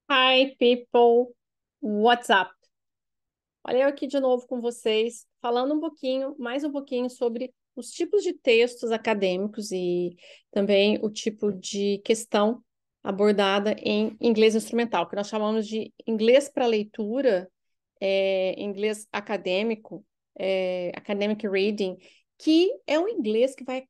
Hi, people. What's up? Olha eu aqui de novo com vocês, falando mais um pouquinho sobre os tipos de textos acadêmicos e também o tipo de questão abordada em inglês instrumental, que nós chamamos de inglês para leitura, inglês acadêmico, academic reading, que é um inglês que vai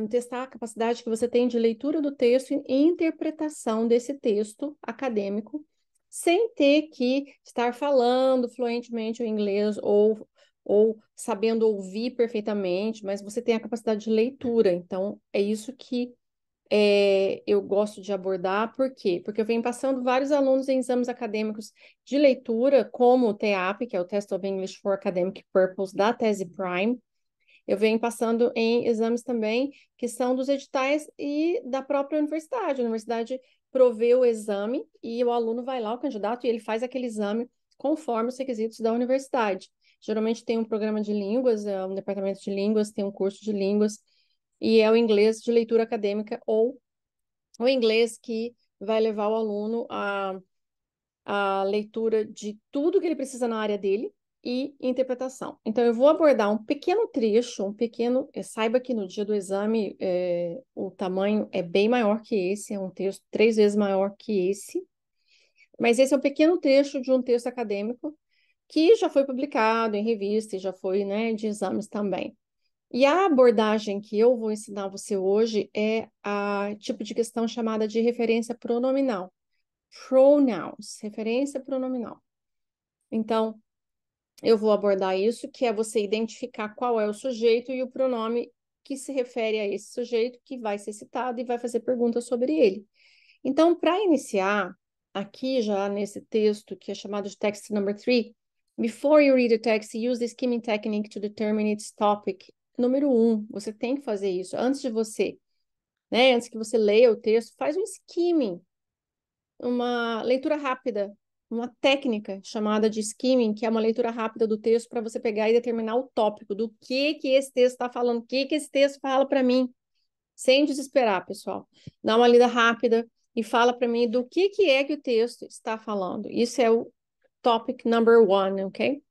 testar a capacidade que você tem de leitura do texto e interpretação desse texto acadêmico, sem ter que estar falando fluentemente o inglês ou sabendo ouvir perfeitamente, mas você tem a capacidade de leitura. Então, é isso que eu gosto de abordar. Por quê? Porque eu venho passando vários alunos em exames acadêmicos de leitura, como o TEAP, que é o Test of English for Academic Purpose da Tese Prime. Eu venho passando em exames também que são dos editais e da própria universidade. A universidade provê o exame e o aluno vai lá, o candidato, e ele faz aquele exame conforme os requisitos da universidade. Geralmente tem um programa de línguas, um departamento de línguas, tem um curso de línguas, e é o inglês de leitura acadêmica ou o inglês que vai levar o aluno a leitura de tudo que ele precisa na área dele e interpretação. Então, eu vou abordar um pequeno trecho, saiba que no dia do exame o tamanho é bem maior que esse, é um texto 3 vezes maior que esse, mas esse é um pequeno trecho de um texto acadêmico que já foi publicado em revista e já foi, né, de exames também. E a abordagem que eu vou ensinar você hoje é a tipo de questão chamada de referência pronominal. Pronouns, referência pronominal. Então, eu vou abordar isso, que é você identificar qual é o sujeito e o pronome que se refere a esse sujeito que vai ser citado e vai fazer perguntas sobre ele. Então, para iniciar, aqui já nesse texto, que é chamado de text number 3, before you read the text, use the skimming technique to determine its topic. Número 1, você tem que fazer isso. Antes que você leia o texto, faz um skimming, uma leitura rápida, uma técnica chamada de skimming, que é uma leitura rápida do texto para você pegar e determinar o tópico do que esse texto está falando, o que esse texto fala para mim, sem desesperar, pessoal. Dá uma lida rápida e fala para mim do que é que o texto está falando. Isso é o topic number 1, ok?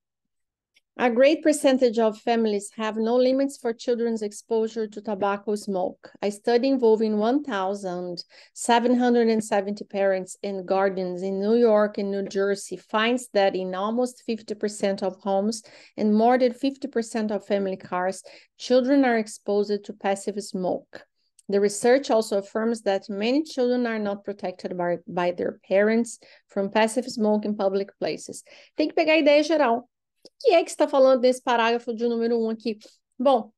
A great percentage of families have no limits for children's exposure to tobacco smoke. A study involving 1,770 parents and guardians in New York and New Jersey finds that in almost 50% of homes and more than 50% of family cars, children are exposed to passive smoke. The research also affirms that many children are not protected by their parents from passive smoke in public places. Tem que pegar a ideia geral. Que é que está falando desse parágrafo de número 1 aqui? Bom,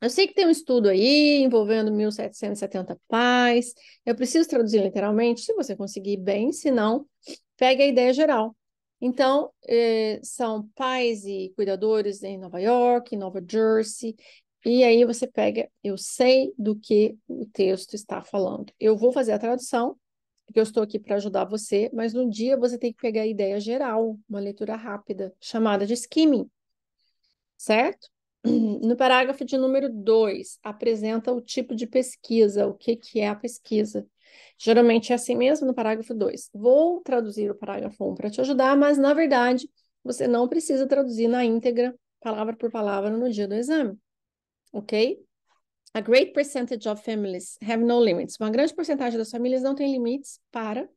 eu sei que tem um estudo aí envolvendo 1.770 pais. Eu preciso traduzir literalmente, se você conseguir bem, se não, pegue a ideia geral. Então, são pais e cuidadores em Nova York, em Nova Jersey, e aí você pega, eu sei do que o texto está falando. Eu vou fazer a tradução, porque eu estou aqui para ajudar você, mas no dia você tem que pegar a ideia geral, uma leitura rápida, chamada de skimming, certo? No parágrafo de número 2, apresenta o tipo de pesquisa, o que é a pesquisa. Geralmente é assim mesmo no parágrafo 2. Vou traduzir o parágrafo 1 para te ajudar, mas na verdade você não precisa traduzir na íntegra, palavra por palavra, no dia do exame, ok? A great percentage of families have no limits. Uma grande porcentagem das famílias não tem limites para,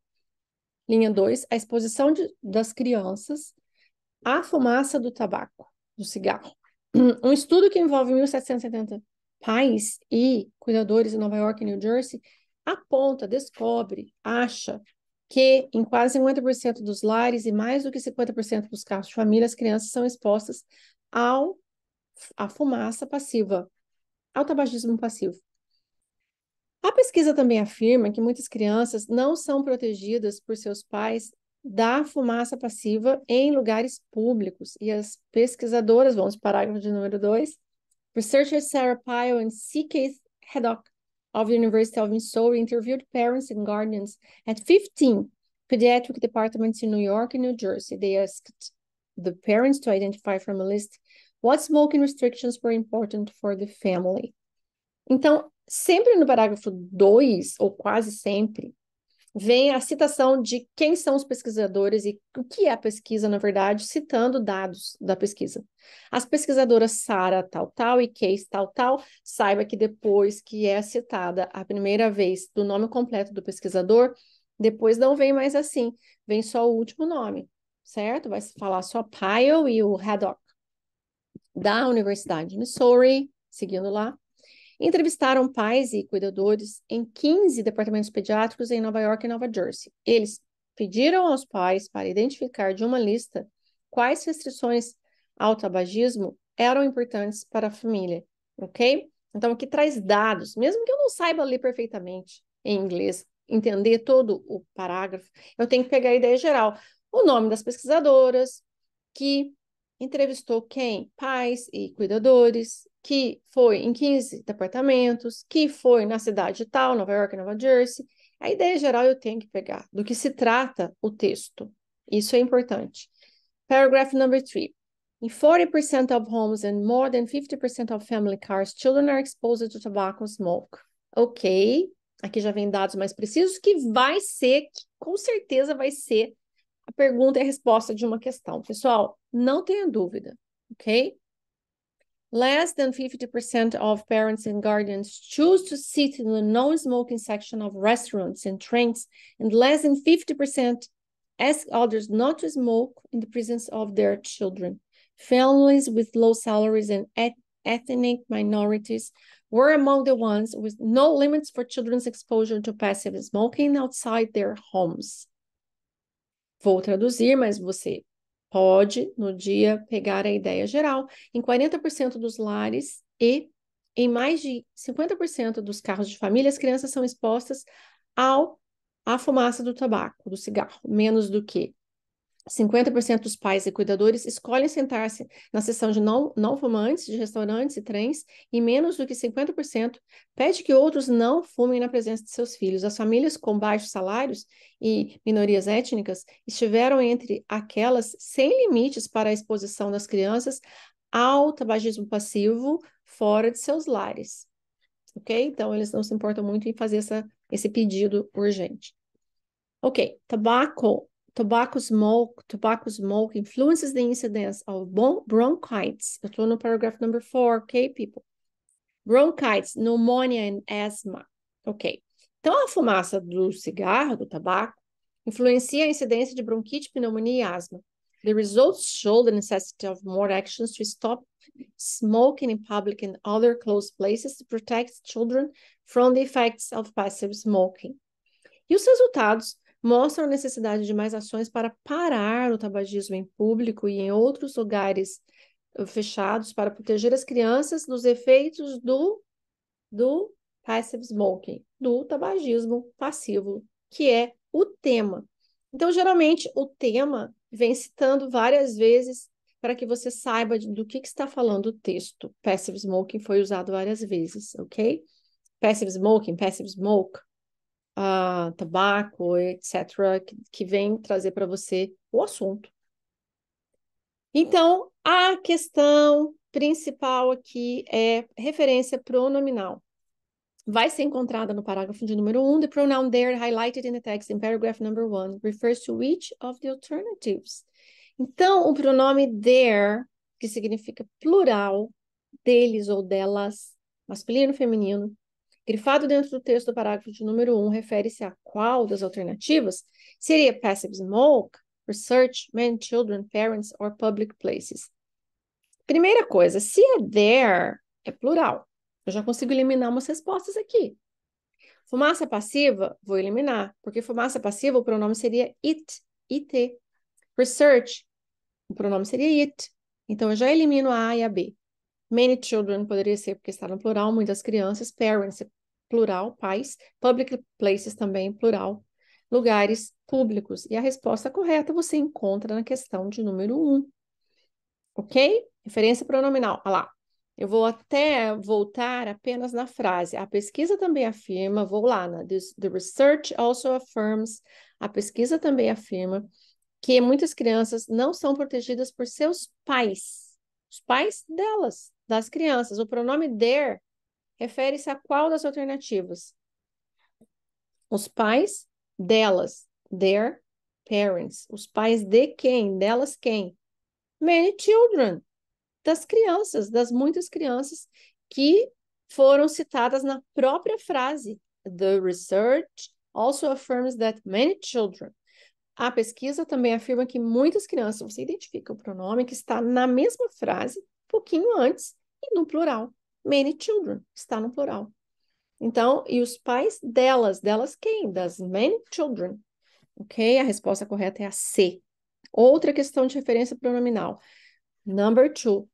linha 2, a exposição das crianças à fumaça do tabaco, do cigarro. Um estudo que envolve 1.770 pais e cuidadores em Nova York e New Jersey aponta, descobre, acha que em quase 50% dos lares e mais do que 50% dos casos de família, as crianças são expostas à fumaça passiva, ao tabagismo passivo. A pesquisa também afirma que muitas crianças não são protegidas por seus pais da fumaça passiva em lugares públicos. E as pesquisadoras, vamos para o parágrafo de número 2, researchers Sarah Pyle and C. Keith Haddock of the University of Missouri interviewed parents and guardians at 15 pediatric departments in New York and New Jersey. They asked the parents to identify from a list what smoking restrictions were important for the family. Então, sempre no parágrafo 2, ou quase sempre, vem a citação de quem são os pesquisadores e o que é a pesquisa, na verdade, citando dados da pesquisa. As pesquisadoras Sarah tal, tal e Case tal, tal, saiba que depois que é citada a primeira vez do nome completo do pesquisador, depois não vem mais assim, vem só o último nome, certo? Vai se falar só Pyle e o Haddock, da Universidade de Missouri, seguindo lá. Entrevistaram pais e cuidadores em 15 departamentos pediátricos em Nova York e Nova Jersey. Eles pediram aos pais para identificar de uma lista quais restrições ao tabagismo eram importantes para a família, ok? Então, aqui traz dados, mesmo que eu não saiba ler perfeitamente em inglês, entender todo o parágrafo, eu tenho que pegar a ideia geral. O nome das pesquisadoras, que entrevistou quem? Pais e cuidadores, que foi em 15 departamentos, que foi na cidade tal, Nova York, Nova Jersey. A ideia geral eu tenho que pegar do que se trata o texto. Isso é importante. Paragraph number 3. In 40% of homes and more than 50% of family cars, children are exposed to tobacco smoke. Ok, aqui já vem dados mais precisos que vai ser, que com certeza vai ser a pergunta e a resposta de uma questão. Pessoal, não tenha dúvida, ok? Less than 50% of parents and guardians choose to sit in the non-smoking section of restaurants and trains, and less than 50% ask others not to smoke in the presence of their children. Families with low salaries and ethnic minorities were among the ones with no limits for children's exposure to passive smoking outside their homes. Vou traduzir, mas você pode, no dia, pegar a ideia geral. Em 40% dos lares e em mais de 50% dos carros de família, as crianças são expostas à fumaça do tabaco, do cigarro, menos do que 50% dos pais e cuidadores escolhem sentar-se na seção de não fumantes de restaurantes e trens, e menos do que 50% pede que outros não fumem na presença de seus filhos. As famílias com baixos salários e minorias étnicas estiveram entre aquelas sem limites para a exposição das crianças ao tabagismo passivo fora de seus lares. Ok? Então, eles não se importam muito em fazer esse pedido urgente. Ok, tobacco smoke influences the incidence of bronchitis. Eu estou no paragraph number 4, ok, people? Bronchitis, pneumonia and asthma. Ok. Então, a fumaça do cigarro, do tabaco, influencia a incidência de bronquite, pneumonia e asma. The results show the necessity of more actions to stop smoking in public and other closed places to protect children from the effects of passive smoking. E os resultados mostram a necessidade de mais ações para parar o tabagismo em público e em outros lugares fechados para proteger as crianças dos efeitos do passive smoking, do tabagismo passivo, que é o tema. Então, geralmente, o tema vem citando várias vezes para que você saiba do que está falando o texto. Passive smoking foi usado várias vezes, ok? Passive smoking, passive smoke, tabaco, etc., que vem trazer para você o assunto. Então, a questão principal aqui é referência pronominal. Vai ser encontrada no parágrafo de número 1. The pronoun there highlighted in the text in paragraph number 1 refers to each of the alternatives. Então, o pronome there, que significa plural, deles ou delas, masculino, feminino, grifado dentro do texto do parágrafo de número 1, refere-se a qual das alternativas? Seria passive smoke, research, men, children, parents or public places. Primeira coisa, se é there, é plural. Eu já consigo eliminar umas respostas aqui. Fumaça passiva, vou eliminar, porque fumaça passiva, o pronome seria it, it. Research, o pronome seria it. Então, eu já elimino a A e a B. Many children poderia ser porque está no plural, muitas crianças. Parents, plural, pais. Public places também, plural. Lugares públicos. E a resposta correta você encontra na questão de número 1. Ok? Referência pronominal. Olha lá. Eu vou até voltar apenas na frase. A pesquisa também afirma, vou lá, né? The research also affirms, a pesquisa também afirma que muitas crianças não são protegidas por seus pais. Os pais delas, das crianças. O pronome their refere-se a qual das alternativas? Os pais delas, their parents. Os pais de quem? Delas quem? Many children. Das crianças, das muitas crianças que foram citadas na própria frase. The research also affirms that many children. A pesquisa também afirma que muitas crianças, você identifica o pronome que está na mesma frase, um pouquinho antes, e no plural. Many children, está no plural. Então, e os pais delas, delas quem? Das many children. Ok? A resposta correta é a C. Outra questão de referência pronominal. Number 2.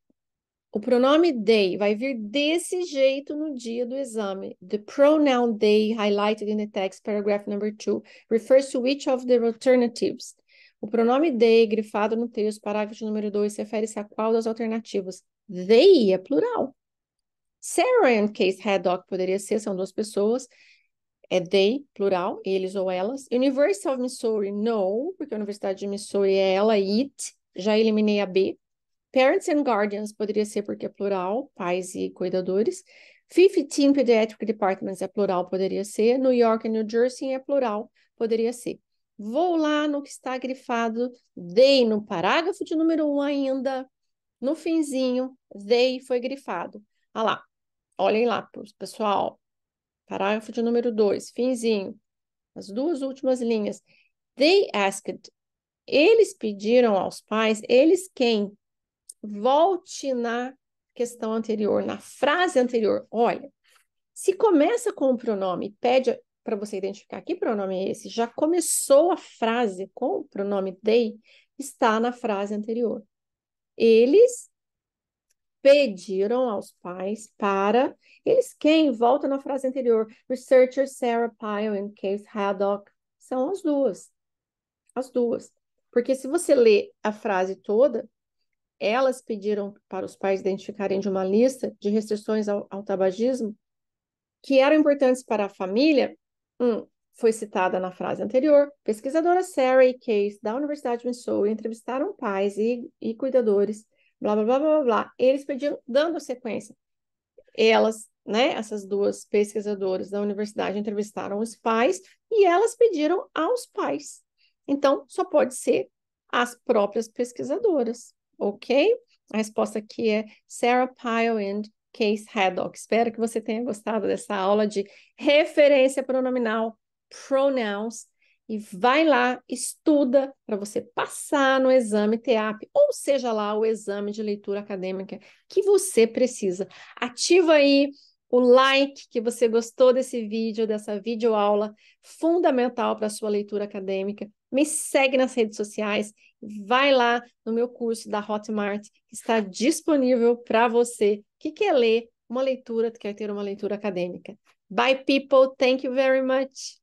O pronome they vai vir desse jeito no dia do exame. The pronoun they highlighted in the text, paragraph number 2, refers to which of the alternatives? O pronome they, grifado no texto, parágrafo número 2, refere-se a qual das alternativas? They é plural. Sarah and Case Haddock poderia ser, são duas pessoas. É they, plural, eles ou elas. University of Missouri, no, porque a Universidade de Missouri é ela, it. Já eliminei a B. Parents and Guardians poderia ser porque é plural, pais e cuidadores. 15 Pediatric Departments é plural, poderia ser. New York e New Jersey é plural, poderia ser. Vou lá no que está grifado they, no parágrafo de número 1 ainda, no finzinho, they foi grifado. Olha lá, olhem lá, pessoal. Parágrafo de número 2, finzinho. As duas últimas linhas. They asked, eles pediram aos pais, eles quem? Volte na questão anterior, na frase anterior. Olha, se começa com o pronome, pede para você identificar que pronome é esse, já começou a frase com o pronome they, está na frase anterior. Eles pediram aos pais para... Eles quem? Volta na frase anterior. Researcher Sarah Pyle e Case Haddock. São as duas. As duas. Porque se você lê a frase toda, elas pediram para os pais identificarem de uma lista de restrições ao tabagismo que eram importantes para a família. Foi citada na frase anterior. Pesquisadora Sarah e Case, da Universidade de Missouri, entrevistaram pais e cuidadores, blá, blá, blá, blá, blá. Eles pediram, dando sequência. Elas, né, essas duas pesquisadoras da universidade entrevistaram os pais e elas pediram aos pais. Então, só pode ser as próprias pesquisadoras. Ok? A resposta aqui é Sarah Pyle and Case Haddock. Espero que você tenha gostado dessa aula de referência pronominal, pronouns, e vai lá, estuda para você passar no exame TEAP, ou seja lá, o exame de leitura acadêmica que você precisa. Ativa aí o like que você gostou desse vídeo, dessa videoaula fundamental para a sua leitura acadêmica. Me segue nas redes sociais. Vai lá no meu curso da Hotmart, que está disponível para você que quer ler uma leitura, quer ter uma leitura acadêmica. Bye, people. Thank you very much.